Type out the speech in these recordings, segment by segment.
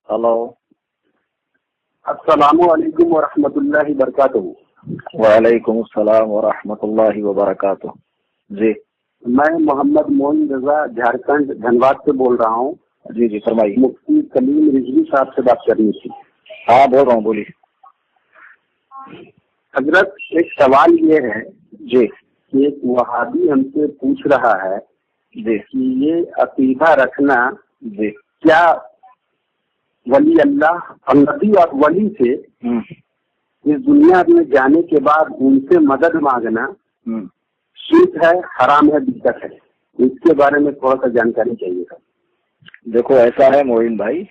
Hello, السلام علیکم ورحمۃ اللہ وبرکاتہ۔ وعلیکم السلام ورحمۃ اللہ وبرکاتہ۔ جی میں محمد معین رضا جھارکھنڈ دھنباد سے بول رہا ہوں۔ جی جی فرمائیے۔ مفتی کلیم رضوی صاحب سے بات کرنی تھی۔ ہاں بول رہا ہوں، بولیے۔ حضرت ایک سوال یہ ہے جی کہ ایک وہابی ہم سے پوچھ رہا ہے جی کہ یہ عقیدہ رکھنا جی کیا ولی اللہ اور نبی اور ولی سے اس دنیا میں جانے کے بعد ان سے مدد مانگنا شرک ہے، حرام ہے، بدعت ہے؟ اس کے بارے میں تھوڑا سا جانکاری چاہیے تھا۔ دیکھو ایسا ہے معین بھائی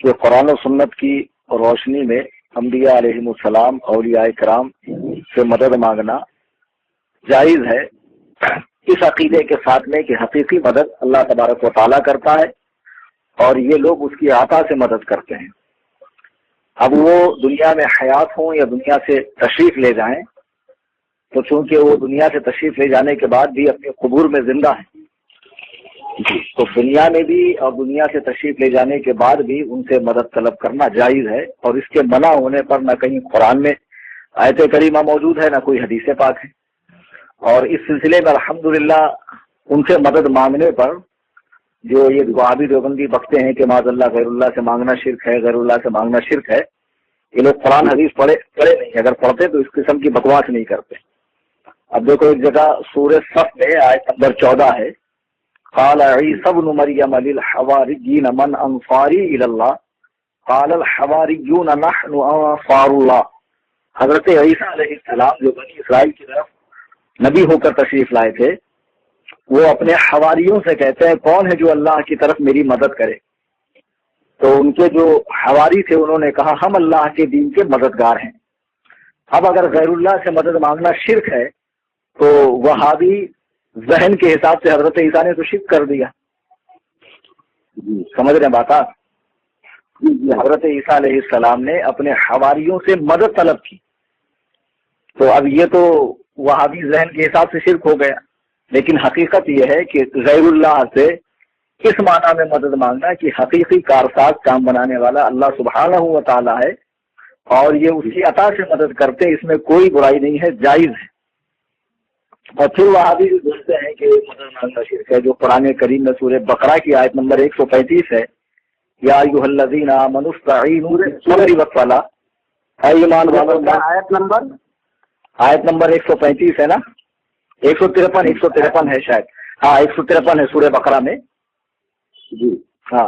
کہ قرآن و سنت کی روشنی میں انبیاء علیہ السلام، اولیاء کرام سے مدد مانگنا جائز ہے، اس عقیدے کے ساتھ میں کہ حقیقی مدد اللہ تبارک و تعالیٰ کرتا ہے اور یہ لوگ اس کی عطا سے مدد کرتے ہیں۔ اب وہ دنیا میں حیات ہوں یا دنیا سے تشریف لے جائیں، تو چونکہ وہ دنیا سے تشریف لے جانے کے بعد بھی اپنے قبور میں زندہ ہیں، تو دنیا میں بھی اور دنیا سے تشریف لے جانے کے بعد بھی ان سے مدد طلب کرنا جائز ہے، اور اس کے منع ہونے پر نہ کہیں قرآن میں آیت کریمہ موجود ہے، نہ کوئی حدیث پاک ہے۔ اور اس سلسلے میں الحمدللہ ان سے مدد مانگنے پر جو یہ وہابی دیوبندی بکتے ہیں کہ معاذ اللہ غیر اللہ سے مانگنا شرک ہے، غیر اللہ سے مانگنا شرک ہے، یہ لوگ قرآن حدیث پڑھے نہیں، اگر پڑھتے تو اس قسم کی بکواس نہیں کرتے۔ اب دیکھو ایک جگہ سورہ صف میں آیت نمبر 14 ہے، قال عیسی ابن مریم للحواریین من انصاری الی اللہ قال الحواریون نحن انصار اللہ۔ حضرت عیسیٰ علیہ السلام جو بنی اسرائیل کی طرف نبی ہو کر تشریف لائے تھے، وہ اپنے حواریوں سے کہتے ہیں کون ہے جو اللہ کی طرف میری مدد کرے؟ تو ان کے جو حواری تھے انہوں نے کہا ہم اللہ کے دین کے مددگار ہیں۔ اب اگر غیر اللہ سے مدد مانگنا شرک ہے تو وہابی ذہن کے حساب سے حضرت عیسیٰ نے تو شرک کر دیا۔ سمجھ رہے ہیں بات آپ؟ حضرت عیسیٰ علیہ السلام نے اپنے حواریوں سے مدد طلب کی، تو اب یہ تو وہابی ذہن کے حساب سے شرک ہو گیا۔ لیکن حقیقت یہ ہے کہ غیر اللہ سے اس معنی میں مدد مانگنا کہ حقیقی کارساز کام بنانے والا اللہ سبحانہ و تعالیٰ ہے اور یہ اس کی عطا سے مدد کرتے، اس میں کوئی برائی نہیں ہے، جائز ہے۔ اور پھر وہابی بھی بولتے ہیں کہ مدد مانگنا شرک ہے، جو قرآن کریم میں سورہ بقرہ کی آیت نمبر 135 ہے، یا ایھا الذین آمنوا استعینوا بالصبر والصلاۃ۔ اے ایمان والو، آیت نمبر 135 ہے نا، 153 ہے شاید، ہاں 153 ہے سورہ بقرہ میں، جی ہاں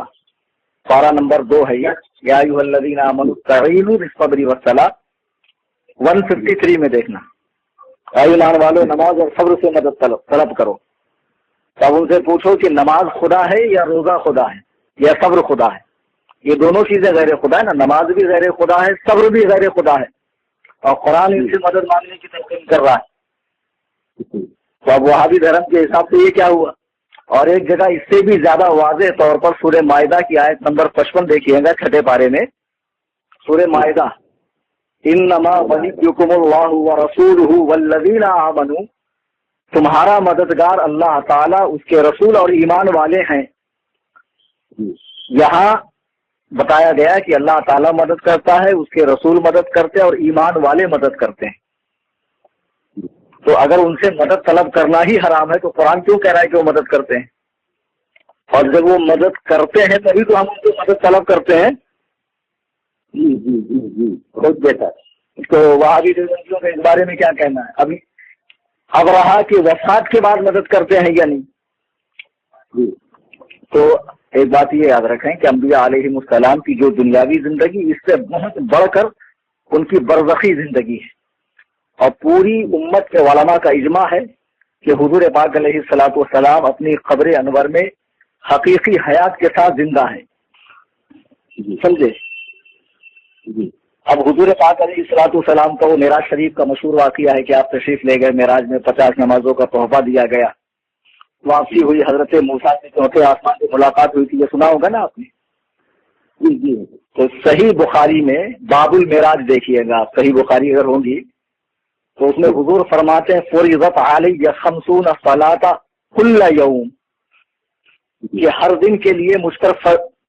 پارہ نمبر 2 ہے یہ، یا ایھا الذین آمنوا استعینوا بالصبر والصلاۃ۔ 153 میں دیکھنا، اے ایمان والو نماز اور صبر سے مدد طلب کرو۔ تب ان سے پوچھو کہ نماز خدا ہے یا روزہ خدا ہے یا صبر خدا ہے؟ یہ دونوں چیزیں غیر خدا ہے نا، نماز بھی غیر خدا ہے، صبر بھی غیر خدا ہے، اور قرآن ان سے مدد مانگنے کی تلقین کر رہا ہے۔ تو اب وہابی دھرم کے حساب سے یہ کیا ہوا؟ اور ایک جگہ اس سے بھی زیادہ واضح طور پر سورہ مائدہ کی آیت نمبر 55 دیکھیے گا، چھٹے پارے میں سورہ مائدہ، انما ولیکم اللہ ورسولہ والذین آمنوا، تمہارا مددگار اللہ تعالیٰ، اس کے رسول اور ایمان والے ہیں۔ یہاں بتایا گیا کہ اللہ تعالیٰ مدد کرتا ہے، اس کے رسول مدد کرتے ہیں اور ایمان والے مدد کرتے ہیں۔ تو اگر ان سے مدد طلب کرنا ہی حرام ہے تو قرآن کیوں کہہ رہا ہے کہ وہ مدد کرتے ہیں؟ اور جب وہ مدد کرتے ہیں تبھی تو ہم ان سے مدد طلب کرتے ہیں۔ جی جی جی جی بہت بہتر۔ تو وہابی دیوبندیوں کا اس بارے میں کیا کہنا ہے؟ اب رہا کہ وفات کے بعد مدد کرتے ہیں یا نہیں، تو ایک بات یہ یاد رکھیں کہ انبیاء علیہ السلام کی جو دنیاوی زندگی، اس سے بہت بڑھ کر ان کی برزخی زندگی ہے، اور پوری امت کے علماء کا اجماع ہے کہ حضور پاک علیہ الصلوۃ والسلام اپنی قبر انور میں حقیقی حیات کے ساتھ زندہ ہیں، سمجھے؟ اب حضور پاک علیہ الصلوۃ والسلام کا وہ معراج شریف کا مشہور واقعہ ہے کہ آپ تشریف لے گئے، معراج میں 50 نمازوں کا تحفہ دیا گیا، واپسی ہوئی، حضرت موسیٰ سے چوتھے آسمان سے ملاقات ہوئی تھی، یہ سنا ہوگا نا آپ نے؟ جی تو صحیح بخاری میں باب المعراج دیکھیے گا، صحیح بخاری اگر ہوں گی تو اس میں حضور فرماتے ہیں فریضت علی 50 صلاۃ کل یوم، کہ ہر دن کے لیے مجھ پر